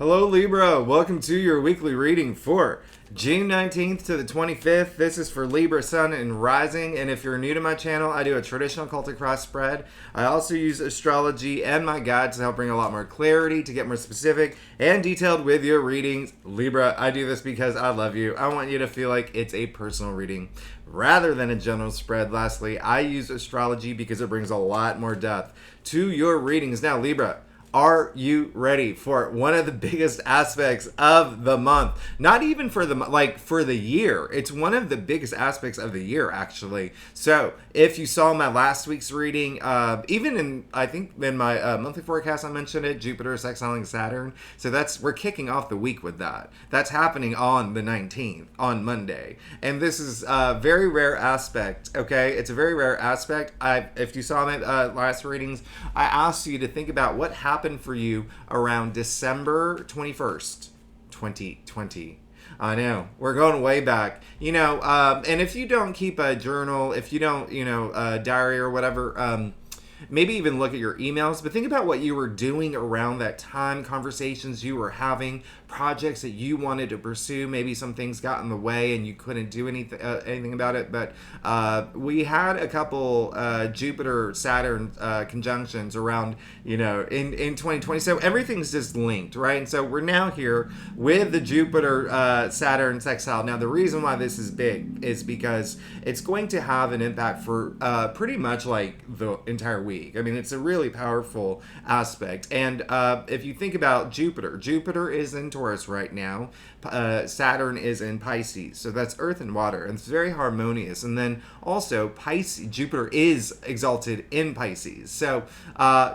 Hello Libra, welcome to your weekly reading for June 19th to the 25th. This is for Libra, Sun, and Rising, and if you're new to my channel, I do a traditional Celtic cross spread. I also use astrology and my guides to help bring a lot more clarity, to get more specific and detailed with your readings. Libra, I do this because I love you. I want you to feel like it's a personal reading rather than a general spread. Lastly, I use astrology because it brings a lot more depth to your readings. Now, Libra, are you ready for one of the biggest aspects of the month? Not even for the for the year. It's one of the biggest aspects of the year, actually. So if you saw my last week's reading, even in my monthly forecast, I mentioned it. Jupiter sextiling Saturn. So we're kicking off the week with that. That's happening on the 19th, on Monday, and this is a very rare aspect. Okay, it's a very rare aspect. If you saw my last readings, I asked you to think about what happened for you around December 21st, 2020. I know, we're going way back, and if you don't keep a journal, if you don't, a diary or whatever, maybe even look at your emails, but think about what you were doing around that time, conversations you were having, projects that you wanted to pursue. Maybe some things got in the way and you couldn't do anything about it, but we had a couple Jupiter-Saturn conjunctions around, in 2020, so everything's just linked, right? And so we're now here with the Jupiter-Saturn sextile. Now, the reason why this is big is because it's going to have an impact for pretty much like the entire week. I mean, it's a really powerful aspect. And if you think about Jupiter is in Taurus right now. Saturn is in Pisces. So that's earth and water. And it's very harmonious. And then also Jupiter is exalted in Pisces. So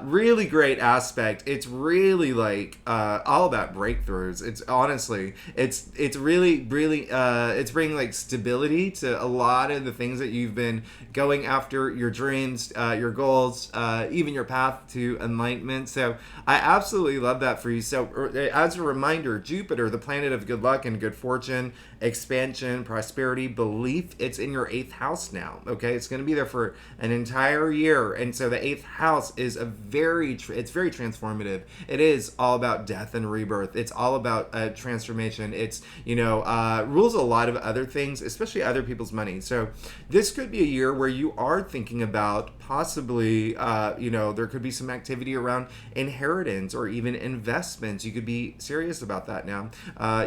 really great aspect. It's really like all about breakthroughs. It's honestly, it's really, it's bringing like stability to a lot of the things that you've been going after, your dreams, your goals, even your path to enlightenment. So I absolutely love that for you. So as a reminder, Jupiter, the planet of good luck and good fortune, expansion, prosperity, belief, it's in your 8th house now. Okay, it's going to be there for an entire year, and so the 8th house is it's very transformative. It is all about death and rebirth. It's all about transformation. It's rules a lot of other things, especially other people's money. So this could be a year where you are thinking about possibly there could be some activity around inheritance or even investments. You could be serious about that now.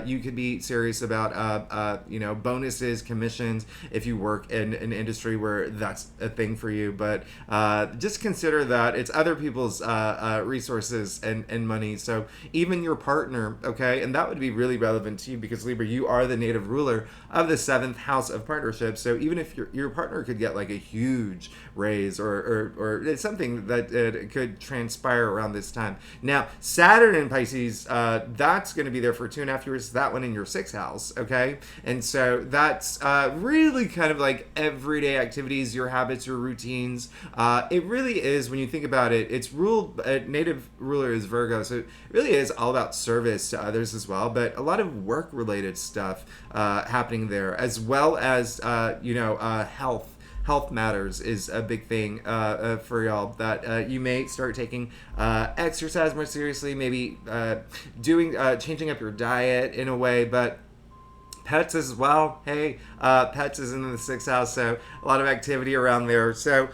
You could be serious about bonuses, commissions, if you work in an industry where that's a thing for you. But just consider that it's other people's resources and money. So even your partner, okay, and that would be really relevant to you because Libra, you are the native ruler of the 7th house of partnerships. So even if your partner could get like a huge raise or it's something that could transpire around this time. Now, Saturn in Pisces, that's going to be there for 2.5 years. That one in your 6th house, okay? And so that's really kind of like everyday activities, your habits, your routines. It really is, when you think about it, it's ruled, native ruler is Virgo, so it really is all about service to others as well, but a lot of work-related stuff happening there, as well as, health matters is a big thing for y'all, that you may start taking exercise more seriously, maybe changing up your diet in a way, but pets as well. Hey, pets is in the 6th house, so a lot of activity around there. So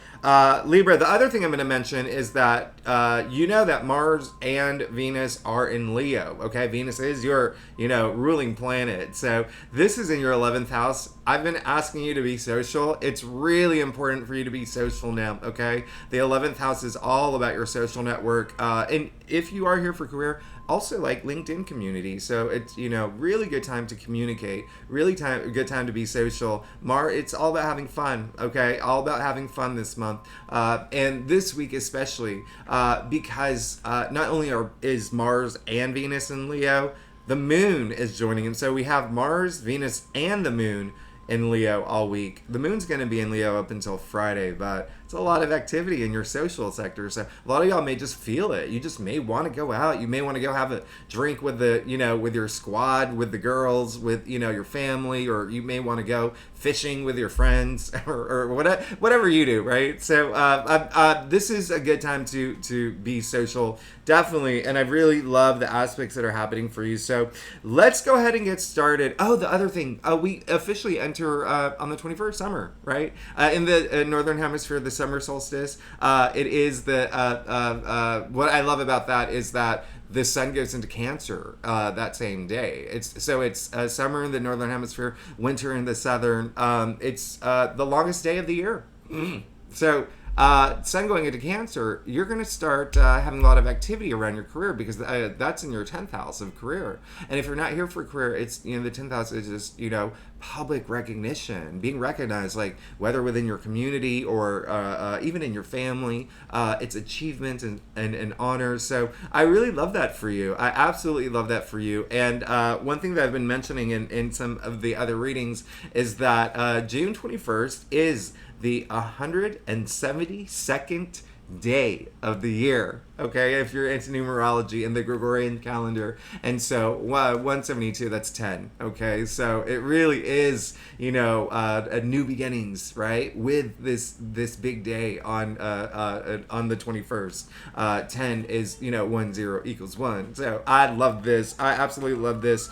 Libra, the other thing I'm going to mention is that that Mars and Venus are in Leo. Okay, Venus is your ruling planet, so this is in your 11th house. I've been asking you to be social. It's really important for you to be social now. Okay, the 11th house is all about your social network, and if you are here for career, also like LinkedIn community. So it's, really good time to communicate, good time to be social. It's all about having fun, okay? All about having fun this month. And this week especially, because not only is Mars and Venus in Leo, the moon is joining them. So we have Mars, Venus, and the moon in Leo all week. The moon's going to be in Leo up until Friday, but It's a lot of activity in your social sector. So a lot of y'all may just feel it. You just may want to go out. You may want to go have a drink with the, with your squad, with the girls, with, your family, or you may want to go fishing with your friends or whatever you do, right? So this is a good time to be social, definitely. And I really love the aspects that are happening for you. So let's go ahead and get started. Oh, the other thing, we officially enter on the 21st summer, right? In the northern hemisphere, the summer solstice. It is the what I love about that is that the sun goes into Cancer that same day. It's summer in the northern hemisphere, winter in the southern. It's the longest day of the year. So sun going into Cancer, you're going to start having a lot of activity around your career because that's in your 10th house of career. And if you're not here for career, it's, the 10th house is just, public recognition, being recognized, like whether within your community or even in your family. It's achievement and honor. So I really love that for you. I absolutely love that for you. And one thing that I've been mentioning in some of the other readings is that June 21st is the 172nd day of the year, okay, if you're into numerology and the Gregorian calendar. And so 172, that's 10, okay? So it really is, a new beginnings, right, with this big day on the 21st. 10 is, 1 0 equals 1. So I love this. I absolutely love this.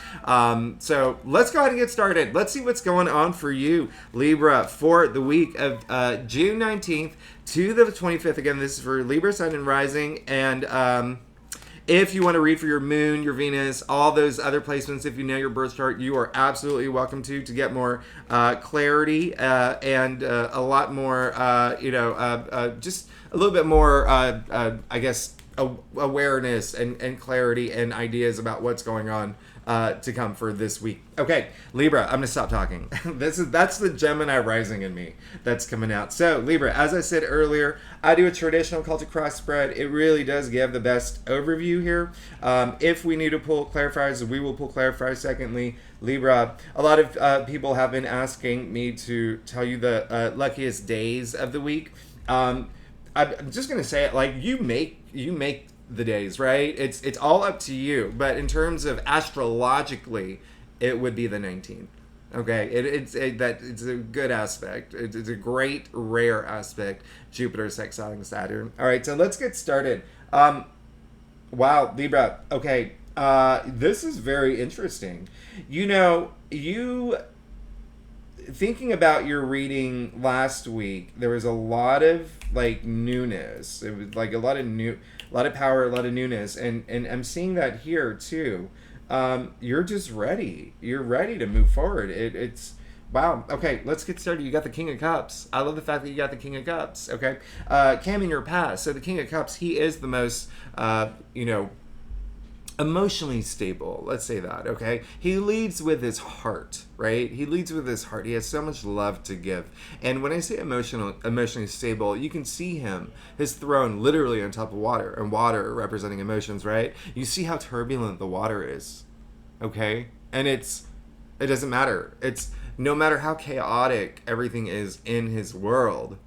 So let's go ahead and get started. Let's see what's going on for you, Libra, for the week of June 19th to the 25th. Again, this is for Libra, Sun, and Rising. And if you want to read for your moon, your Venus, all those other placements, if you know your birth chart, you are absolutely welcome to get more clarity and a lot more, just a little bit more, I guess, awareness and clarity and ideas about what's going on to come for this week. Okay, Libra, I'm gonna stop talking. That's the Gemini rising in me that's coming out. So Libra, as I said earlier, I do a traditional Celtic cross spread. It really does give the best overview here. If we need to pull clarifiers, we will pull clarifiers. Secondly, Libra, a lot of people have been asking me to tell you the luckiest days of the week. I'm just gonna say it, like you make the days, right? It's all up to you. But in terms of astrologically, it would be the 19th. Okay, it's a good aspect. It's a great rare aspect. Jupiter sextiling Saturn. All right, so let's get started. Wow, Libra. Okay, this is very interesting. You thinking about your reading last week, there was a lot of like newness. It was like a lot of power, a lot of newness, and I'm seeing that here too. You're just ready. You're ready to move forward. It's wow. Okay, let's get started. You got the King of Cups. I love the fact that you got the King of Cups. Okay, came in your past. So the King of Cups, he is the most, emotionally stable. Let's say that. Okay, he leads with his heart, right? He leads with his heart. He has so much love to give. And when I say emotionally stable, you can see him, his throne literally on top of water, and water representing emotions, right? You see how turbulent the water is, okay? And it doesn't matter. It's no matter how chaotic everything is in his world,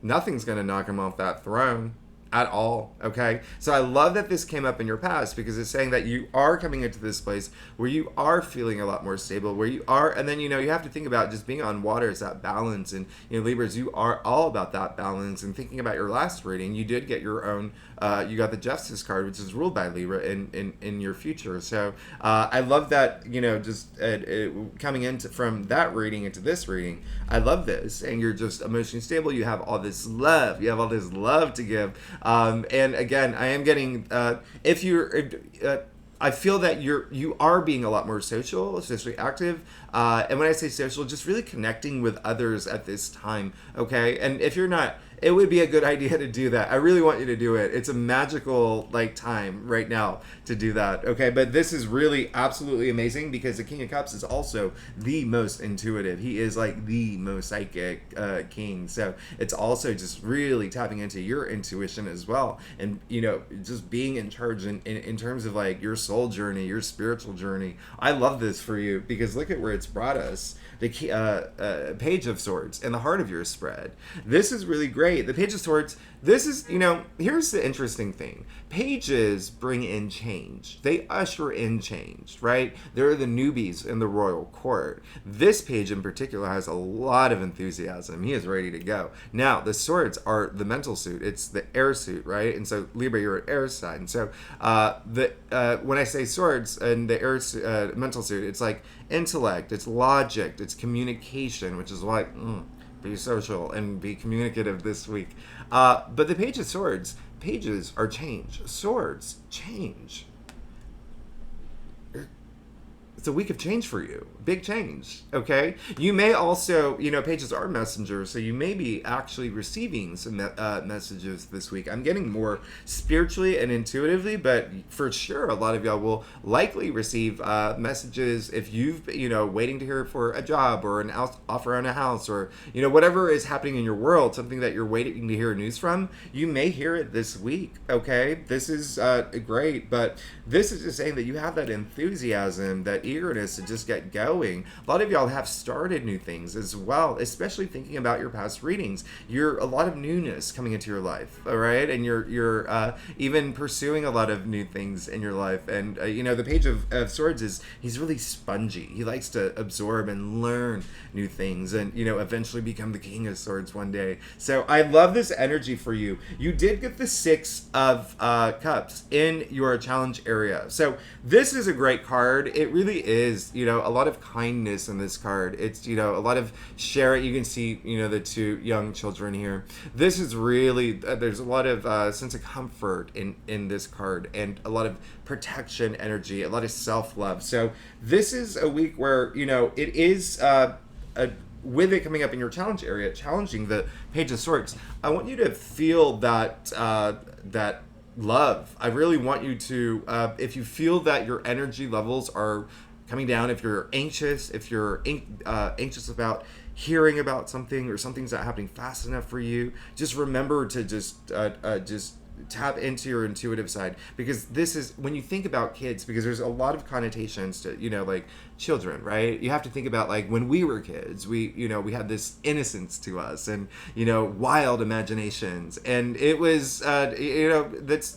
nothing's going to knock him off that throne. At all, okay? So I love that this came up in your past because it's saying that you are coming into this place where you are feeling a lot more stable, where you are, and then, you have to think about just being on water is that balance. And, Libras, you are all about that balance. And thinking about your last reading, you did get your own, you got the Justice card, which is ruled by Libra in your future. So I love that, just coming into from that reading into this reading, I love this. And you're just emotionally stable. You have all this love. You have all this love to give. And again, I am getting, I feel that you are being a lot more social, socially active. And when I say social, just really connecting with others at this time. Okay. And if you're not, it would be a good idea to do that. I really want you to do it. It's a magical time right now to do that. Okay, but this is really absolutely amazing because the King of Cups is also the most intuitive. He is like the most psychic king. So it's also just really tapping into your intuition as well. And just being in charge in terms of like your soul journey, your spiritual journey. I love this for you because look at where it's brought us. The Page of Swords in the heart of your spread. This is really great. great. The Page of Swords, this is, here's the interesting thing. Pages bring in change. They usher in change, right? They're the newbies in the royal court. This page in particular has a lot of enthusiasm. He is ready to go. Now, the swords are the mental suit. It's the air suit, right? And so, Libra, you're an air sign. So, when I say swords and the air mental suit, it's like intellect, it's logic, it's communication, which is why... be social and be communicative this week. But the Page of Swords, pages are change. Swords, change. It's a week of change for you. Big change, okay? You may also, pages are messengers, so you may be actually receiving some messages this week. I'm getting more spiritually and intuitively, but for sure, a lot of y'all will likely receive messages if you've, waiting to hear for a job or an offer on a house or, whatever is happening in your world, something that you're waiting to hear news from, you may hear it this week, okay? This is great, but this is just saying that you have that enthusiasm, that eagerness to just get going. A lot of y'all have started new things as well, especially thinking about your past readings. You're a lot of newness coming into your life, all right? And you're even pursuing a lot of new things in your life. And, the Page of Swords he's really spongy. He likes to absorb and learn new things and, eventually become the King of Swords one day. So I love this energy for you. You did get the Six of Cups in your challenge area. So this is a great card. It really is, a lot of kindness in this card. It's, a lot of share it. You can see, the two young children here. This is really, there's a lot of sense of comfort in this card and a lot of protection energy, a lot of self-love. So this is a week where, it is with it coming up in your challenge area, challenging the Page of Swords. I want you to feel that that love. I really want you to, if you feel that your energy levels are coming down, if you're anxious, if you're anxious about hearing about something or something's not happening fast enough for you, just remember to just tap into your intuitive side, because this is when you think about kids, because there's a lot of connotations to like children, right? You have to think about like when we were kids, we had this innocence to us and wild imaginations, and it was that's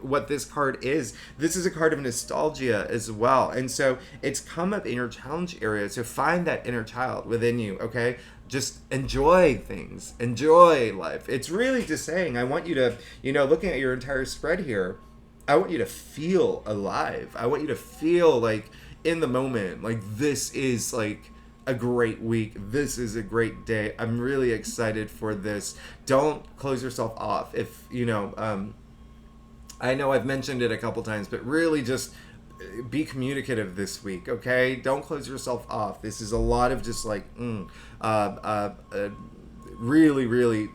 what this card is. This is a card of nostalgia as well, and so it's come up in your challenge area. So find that inner child within you, okay? Just enjoy things, enjoy life. It's really just saying, I want you to, looking at your entire spread here, I want you to feel alive. I want you to feel like in the moment, like this is like a great week. This is a great day. I'm really excited for this. Don't close yourself off. If, I know I've mentioned it a couple times, but really just be communicative this week, okay? Don't close yourself off. This is a lot of just like really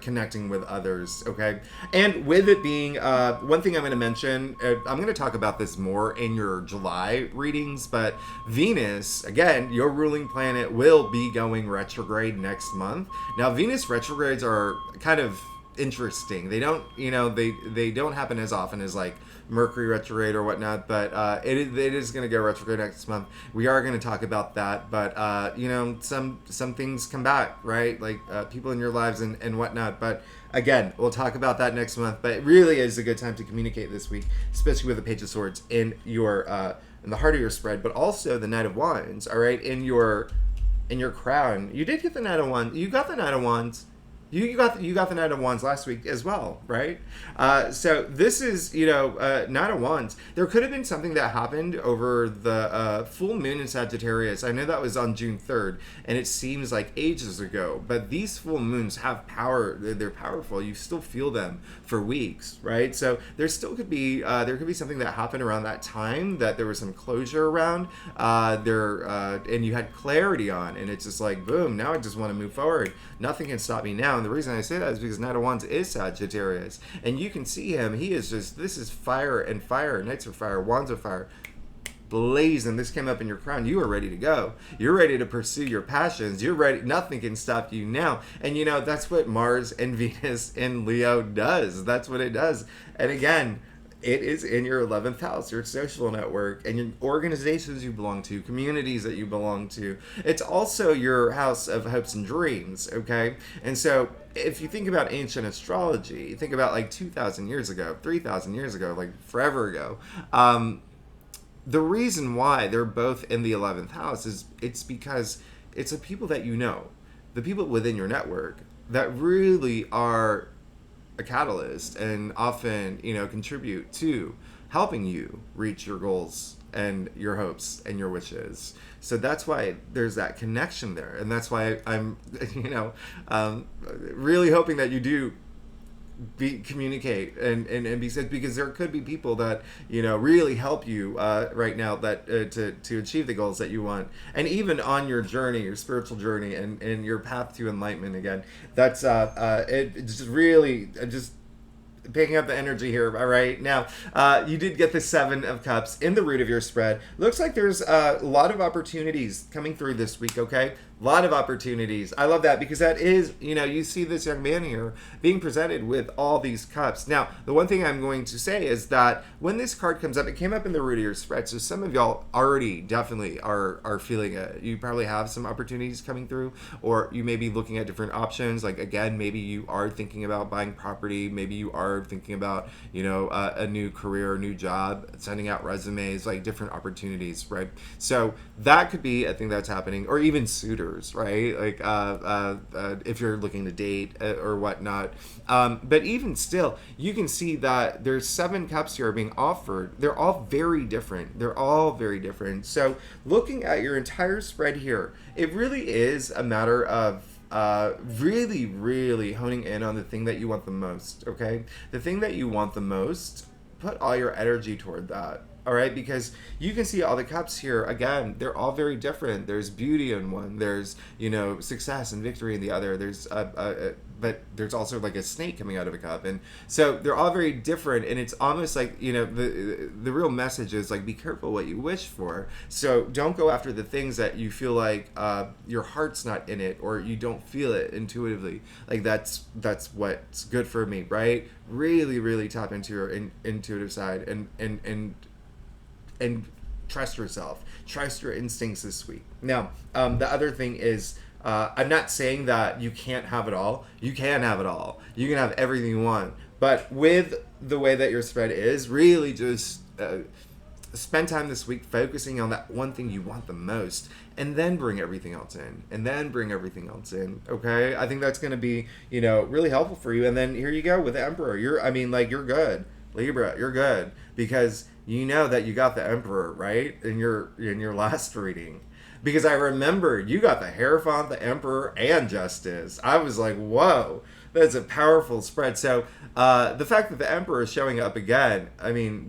connecting with others, okay? And with it being one thing I'm going to mention, I'm going to talk about this more in your July readings, but Venus, again, your ruling planet, will be going retrograde next month. Now, Venus retrogrades are kind of interesting. They don't, they don't happen as often as like Mercury retrograde or whatnot, but it is going to go retrograde next month. We are going to talk about that, but some things come back, right? Like people in your lives and whatnot. But again, we'll talk about that next month. But it really is a good time to communicate this week, especially with the Page of Swords in your in the heart of your spread, but also the Knight of Wands. All right, in your crown, you did get the Knight of Wands. You got the Knight of Wands. You got the Knight of Wands last week as well, right? So this is, Knight of Wands. There could have been something that happened over the full moon in Sagittarius. I know that was on June 3rd, and it seems like ages ago. But these full moons have power. They're powerful. You still feel them for weeks, right? So there still could be something that happened around that time that there was some closure around and you had clarity on, and it's just like boom. Now I just want to move forward. Nothing can stop me now. And the reason I say that is because Knight of Wands is Sagittarius. And you can see him. He is just, this is fire and fire. Knights of fire, Wands of fire. Blazing. This came up in your crown. You are ready to go. You're ready to pursue your passions. You're ready. Nothing can stop you now. And that's what Mars and Venus in Leo does. That's what it does. And again, it is in your 11th house, your social network, and your organizations you belong to, communities that you belong to. It's also your house of hopes and dreams, okay? And so if you think about ancient astrology, think about like 2,000 years ago, 3,000 years ago, like forever ago. The reason why they're both in the 11th house is it's because it's the people that you know, the people within your network that really are a catalyst and often, contribute to helping you reach your goals and your hopes and your wishes. So that's why there's that connection there. And that's why I'm, really hoping that you do communicate and be said, because there could be people that really help you right now that to achieve the goals that you want, and even on your journey, your spiritual journey, and your path to enlightenment. Again, that's it's just really just picking up the energy here. All right, now you did get the 7 of Cups in the root of your spread. Looks like there's a lot of opportunities coming through this week. Okay, a lot of opportunities. I love that, because that is, you see this young man here being presented with all these cups. Now, the one thing I'm going to say is that when this card comes up, it came up in the root of your spread. So some of y'all already definitely are feeling it. You probably have some opportunities coming through, or you may be looking at different options. Like, again, maybe you are thinking about buying property. Maybe you are thinking about, a new career, a new job, sending out resumes, like different opportunities, right? So that could be a thing that's happening, or even suitors, right? Like if you're looking to date or whatnot. But even still, you can see that there's 7 cups here being offered. They're all very different. So looking at your entire spread here, it really is a matter of really, really honing in on the thing that you want the most, okay? The thing that you want the most, put all your energy toward that. All right, because you can see all the cups here. Again, they're all very different. There's beauty in one. There's, success and victory in the other. There's but there's also like a snake coming out of a cup, and so they're all very different. And it's almost like, the real message is like, be careful what you wish for. So don't go after the things that you feel like your heart's not in it, or you don't feel it intuitively. Like that's what's good for me, right? Really, really tap into your intuitive side and trust yourself. Trust your instincts this week. Now, the other thing is, I'm not saying that you can't have it all. You can have it all. You can have everything you want. But with the way that your spread is, really just spend time this week focusing on that one thing you want the most, and then bring everything else in. Okay? I think that's going to be, really helpful for you. And then here you go with the Emperor. You're good. Libra, you're good, because you know that you got the Emperor, right? In your last reading. Because I remember you got the Hierophant, the Emperor, and Justice. I was like, whoa, that's a powerful spread. So the fact that the Emperor is showing up again,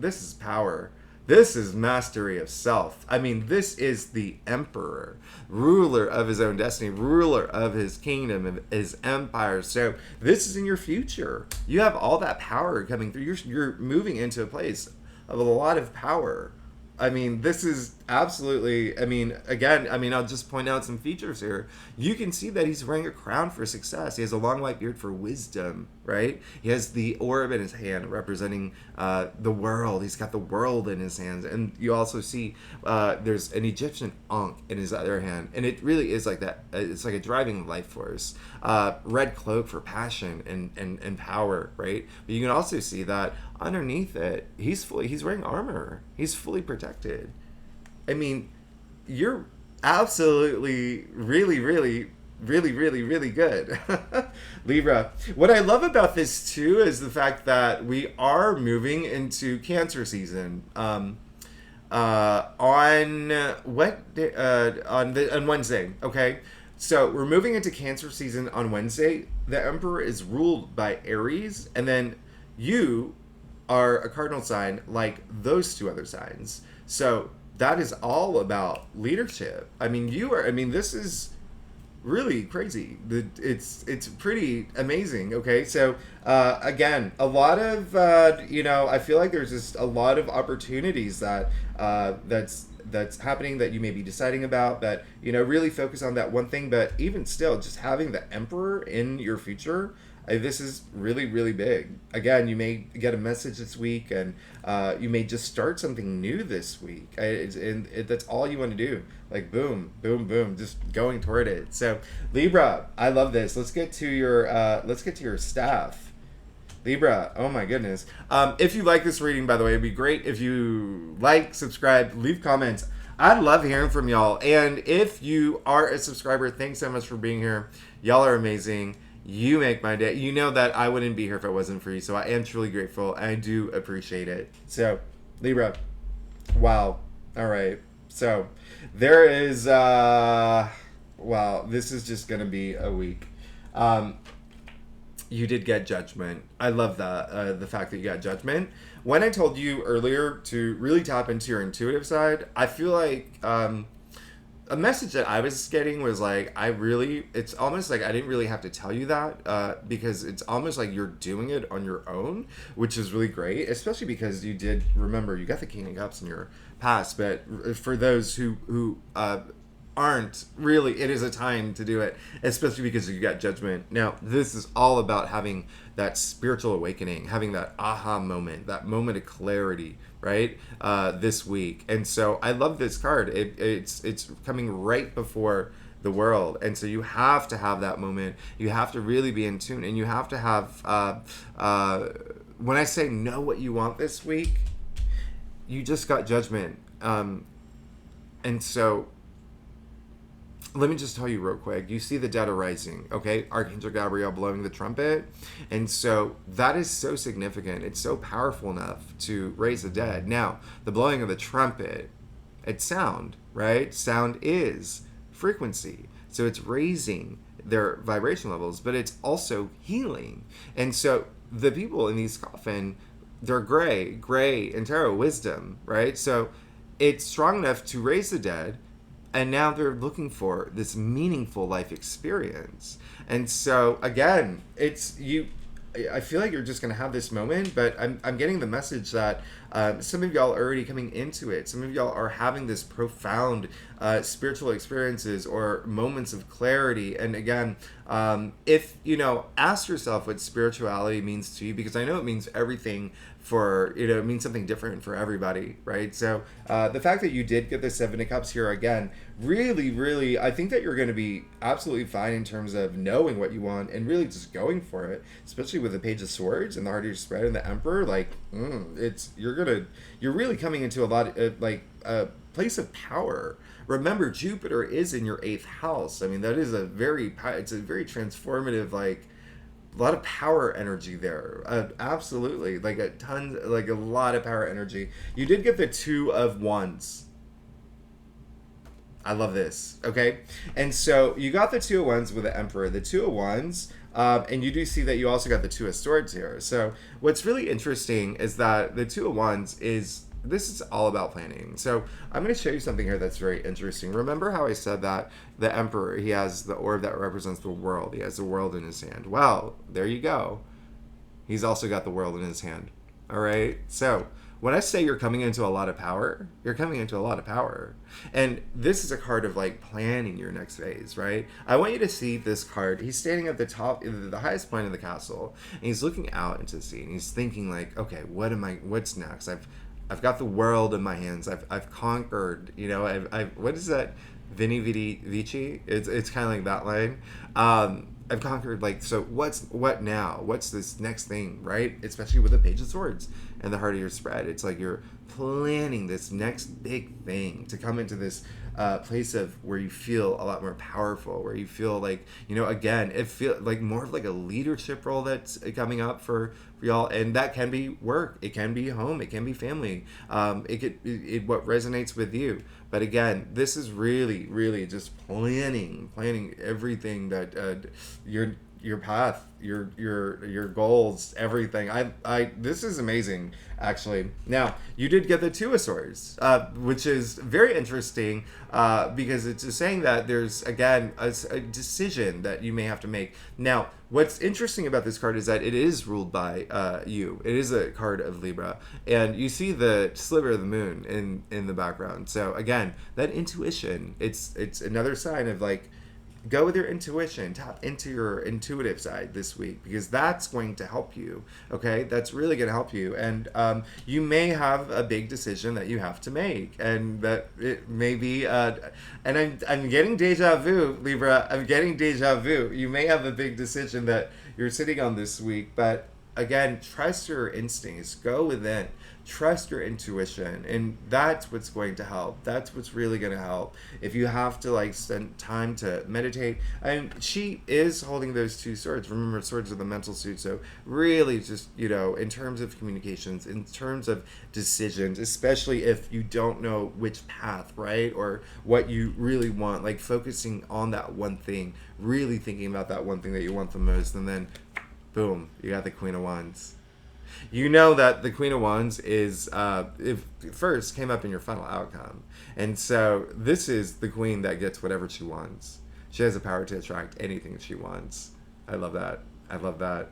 this is power. This is mastery of self. This is the Emperor, ruler of his own destiny, ruler of his kingdom, of his empire. So this is in your future. You have all that power coming through. You're moving into a place of a lot of power. This is absolutely, again, I'll just point out some features here. You can see that he's wearing a crown for success. He has a long white beard for wisdom, right? He has the orb in his hand representing the world. He's got the world in his hands. And you also see there's an Egyptian ankh in his other hand. And it really is like that. It's like a driving life force. Red cloak for passion and power, right? But you can also see that underneath it, he's wearing armor. He's fully protected. You're absolutely really, really, really, really, really good. Libra. What I love about this too is the fact that we are moving into Cancer season. On what day? On Wednesday. Okay, so we're moving into Cancer season on Wednesday. The Emperor is ruled by Aries, and then you are a cardinal sign like those 2 other signs. So that is all about leadership. This is really crazy. It's pretty amazing. Okay, so again, a lot of I feel like there's just a lot of opportunities that that's happening that you may be deciding about. That really focus on that one thing. But even still, just having the Emperor in your future, This is really, really big. Again, you may get a message this week, and you may just start something new this week. That's all you want to do. Like boom, boom, boom, just going toward it. So Libra, I love this. Let's get to your staff. Libra, oh my goodness. If you like this reading, by the way, it'd be great if you like, subscribe, leave comments. I love hearing from y'all. And if you are a subscriber, thanks so much for being here. Y'all are amazing. You make my day. You know that I wouldn't be here if it wasn't for you. So I am truly grateful. I do appreciate it. So, Libra. Wow. All right. So, there is, wow, this is just going to be a week. You did get Judgment. I love that, the fact that you got Judgment. When I told you earlier to really tap into your intuitive side, I feel like a message that I was getting was like, it's almost like I didn't really have to tell you that because it's almost like you're doing it on your own, which is really great, especially because you did, remember, you got the King of Cups in your past, but for those who aren't really, it is a time to do it, especially because you got Judgment. Now, this is all about having that spiritual awakening, having that aha moment, that moment of clarity, right? This week. And so I love this card. It's coming right before the world. And so you have to have that moment. You have to really be in tune, and you have to have, when I say know what you want this week, you just got Judgment. And so let me just tell you real quick. You see the dead are rising, okay? Archangel Gabriel blowing the trumpet. And so that is so significant. It's so powerful enough to raise the dead. Now, the blowing of the trumpet, it's sound, right? Sound is frequency. So it's raising their vibration levels, but it's also healing. And so the people in these coffin, they're gray and tarot wisdom, right? So it's strong enough to raise the dead. And now they're looking for this meaningful life experience. And so, again, I feel like you're just going to have this moment, but I'm getting the message that some of y'all are already coming into it. Some of y'all are having this profound spiritual experiences or moments of clarity. And again, if, ask yourself what spirituality means to you, because I know it means everything it means something different for everybody, right? So the fact that you did get the Seven of Cups here again, really, really, I think that you're going to be absolutely fine in terms of knowing what you want and really just going for it, especially with the Page of Swords and the Heart of Your Spread and the Emperor. Like, you're really coming into a lot of, a place of power. Remember, Jupiter is in your 8th house. I mean, that is it's a very transformative, a lot of power energy there. Absolutely. A lot of power energy. You did get the Two of Wands. I love this. Okay. And so you got the Two of Wands with the Emperor. The Two of Wands, and you do see that you also got the Two of Swords here. So what's really interesting is that the Two of Wands this is all about planning. So I'm going to show you something here that's very interesting. Remember how I said that the Emperor, he has the orb that represents the world. He has the world in his hand. Well, there you go. He's also got the world in his hand. All right. So when I say you're coming into a lot of power, you're coming into a lot of power. And this is a card of planning your next phase, right? I want you to see this card. He's standing at the top, the highest point of the castle, and he's looking out into the sea, and he's thinking okay, what's next? I've got the world in my hands. I've conquered, what is that? Vini Vidi Vici? It's kind of like that line. I've conquered, so what now? What's this next thing, right? Especially with the Page of Swords and the Heart of Your Spread. It's like you're planning this next big thing to come into this place of where you feel a lot more powerful, where you feel again, it feels like more of a leadership role that's coming up for y'all. And that can be work, it can be home, it can be family, what resonates with you. But again, this is really, really just planning everything that your path, your goals, everything. This is amazing, actually. Now, you did get the Two of Swords, which is very interesting because it's just saying that there's, again, a decision that you may have to make. Now, what's interesting about this card is that it is ruled by you. It is a card of Libra, and you see the sliver of the moon in the background. So again, that intuition, it's another sign of go with your intuition, tap into your intuitive side this week, because that's going to help you. Okay, that's really going to help you. And you may have a big decision that you have to make, and that it may be and I'm getting deja vu, Libra. I'm getting deja vu. You may have a big decision that you're sitting on this week, but again, trust your instincts, go within, trust your intuition, and that's what's going to help. That's what's really going to help. If you have to like spend time to meditate, and she is holding those two swords. Remember, swords are the mental suit. So really, just in terms of communications, in terms of decisions, especially if you don't know which path, right, or what you really want, like focusing on that one thing, really thinking about that one thing that you want the most, and then boom, you got the Queen of Wands. You know that the Queen of Wands is, if first came up in your final outcome. And so this is the Queen that gets whatever she wants. She has the power to attract anything she wants. I love that. I love that.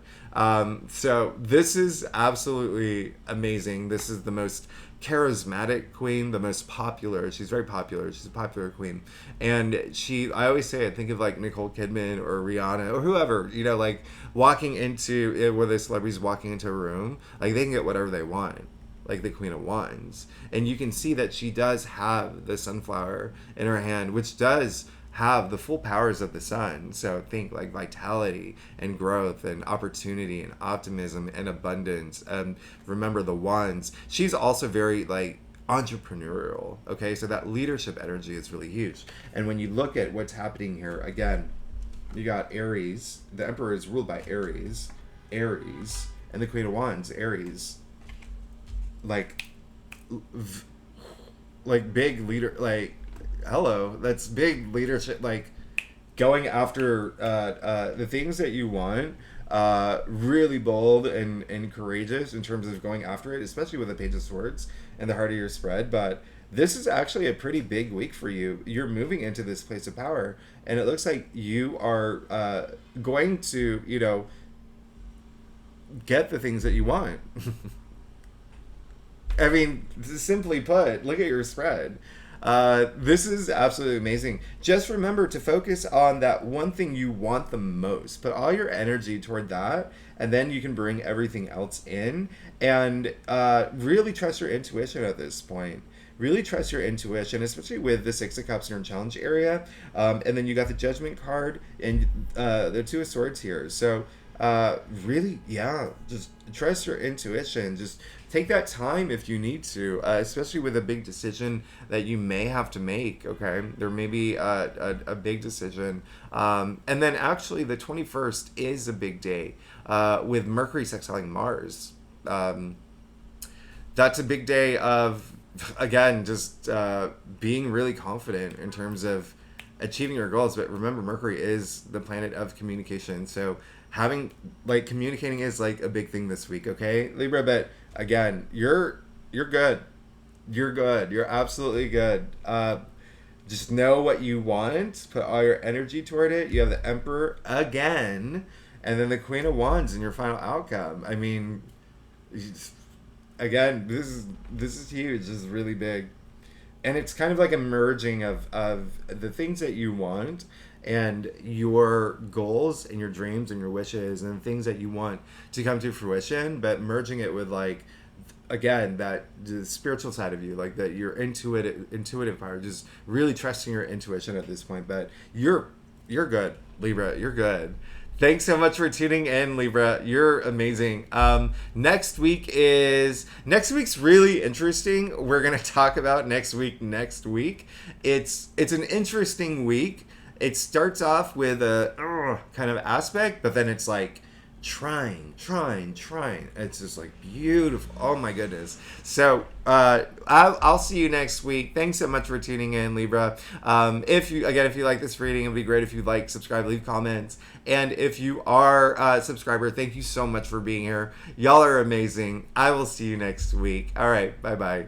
So this is absolutely amazing. This is the most charismatic queen, the most popular. She's very popular. She's a popular queen. And I always say, I think of like Nicole Kidman or Rihanna or whoever, like walking into, where the celebrities walking into a room, like they can get whatever they want, like the Queen of Wands. And you can see that she does have the sunflower in her hand, which does have the full powers of the sun. So think like vitality and growth and opportunity and optimism and abundance. Remember the wands. She's also very like entrepreneurial. Okay, so that leadership energy is really huge. And when you look at what's happening here, again, you got Aries. The Emperor is ruled by Aries, and the Queen of Wands, Aries. Like big leader, like. Hello, that's big leadership, like going after the things that you want, really bold and courageous in terms of going after it, especially with the Page of Swords and the heart of your spread. But this is actually a pretty big week for you. You're moving into this place of power, and it looks like you are going to, get the things that you want. I mean, simply put, look at your spread. This is absolutely amazing. Just remember to focus on that one thing you want the most. Put all your energy toward that, and then you can bring everything else in. And really trust your intuition at this point. Really trust your intuition, especially with the Six of Cups in your challenge area. And then you got the Judgment card and the Two of Swords here. So really, yeah, just trust your intuition. Just take that time if you need to, especially with a big decision that you may have to make. Okay, there may be a big decision, and then actually the 21st is a big day with Mercury sextiling Mars. That's a big day of, again, just being really confident in terms of achieving your goals. But remember, Mercury is the planet of communication, so communicating is like a big thing this week. Okay, Libra. But again, you're good. You're good. You're absolutely good. Just know what you want. Put all your energy toward it. You have the Emperor again, and then the Queen of Wands in your final outcome. I mean, again, this is huge. This is really big, and it's kind of like a merging of the things that you want and your goals and your dreams and your wishes and things that you want to come to fruition, but merging it with like, again, that the spiritual side of you, like that your intuitive power, just really trusting your intuition at this point. But you're good, Libra. You're good. Thanks so much for tuning in, Libra. You're amazing. Next week's really interesting. We're gonna talk about next week. It's an interesting week. It starts off with a kind of aspect, but then it's like trying. It's just like beautiful. Oh my goodness. So I'll see you next week. Thanks so much for tuning in, Libra. If you like this reading, it'd be great if you like, subscribe, leave comments. And if you are a subscriber, thank you so much for being here. Y'all are amazing. I will see you next week. All right. Bye-bye.